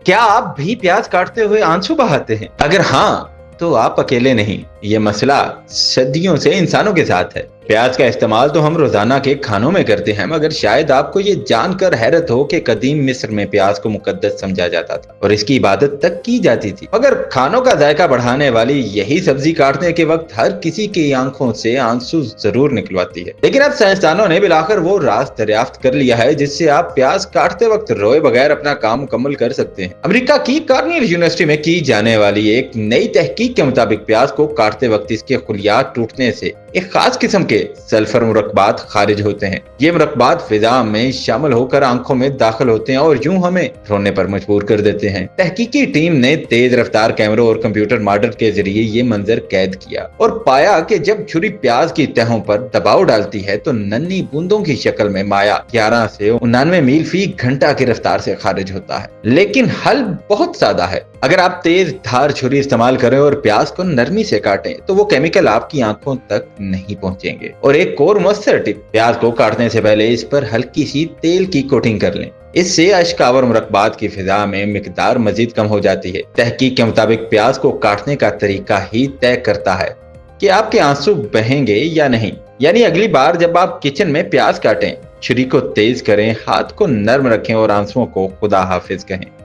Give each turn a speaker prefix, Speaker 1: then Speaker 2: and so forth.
Speaker 1: क्या आप भी प्याज काटते हुए आंसू बहाते हैं? अगर हाँ, तो आप अकेले नहीं। ये मसला सदियों से इंसानों के साथ है। प्याज का इस्तेमाल तो हम रोजाना के खानों में करते हैं, मगर शायद आपको ये जानकर हैरत हो कि कदीम मिस्र में प्याज को मुकद्दस समझा जाता था और इसकी इबादत तक की जाती थी। मगर खानों का जायका बढ़ाने वाली यही सब्जी काटने के वक्त हर किसी की आंखों से आंसू जरूर निकलवाती है। लेकिन अब साइंसदानों ने बिलाखिर वो राज दरियाफ्त कर लिया है जिससे आप प्याज काटते वक्त रोए बगैर अपना काम मुकम्मल कर सकते हैं। अमेरिका की कार्नेल यूनिवर्सिटी में की जाने वाली एक नई तहकीक के मुताबिक प्याज को काटते वक्त इसके खुलियात टूटने से एक खास किस्म के सल्फर मुरक्बात खारिज होते हैं। ये मुरक्बात फिजा में शामिल होकर आंखों में दाखिल होते हैं और यूं हमें रोने पर मजबूर कर देते हैं। तहकीकी टीम ने तेज रफ्तार कैमरों और कंप्यूटर मॉडल के जरिए ये मंजर कैद किया और पाया कि जब छुरी प्याज की तहों पर दबाव डालती है तो नन्ही बूंदों की शक्ल में माया 11 से 99 मील फी घंटा की रफ्तार से खारिज होता है। लेकिन हल बहुत सादा है। अगर आप तेज धार छुरी इस्तेमाल करें और प्याज को नरमी से काटें तो वो केमिकल आपकी आंखों तक नहीं पहुंचेंगे। और एक और मुअस्सर टिप, प्याज को काटने से पहले इस पर हल्की सी तेल की कोटिंग कर लें। इससे अश्कावर मुरक्बात की फिजा में मिकदार मजीद कम हो जाती है। तहकीक के मुताबिक प्याज को काटने का तरीका ही तय करता है कि आपके आंसू बहेंगे या नहीं। यानी अगली बार जब आप किचन में प्याज काटें, छुरी को तेज करें, हाथ को नर्म रखें और आंसुओं को खुदा हाफिज कहें।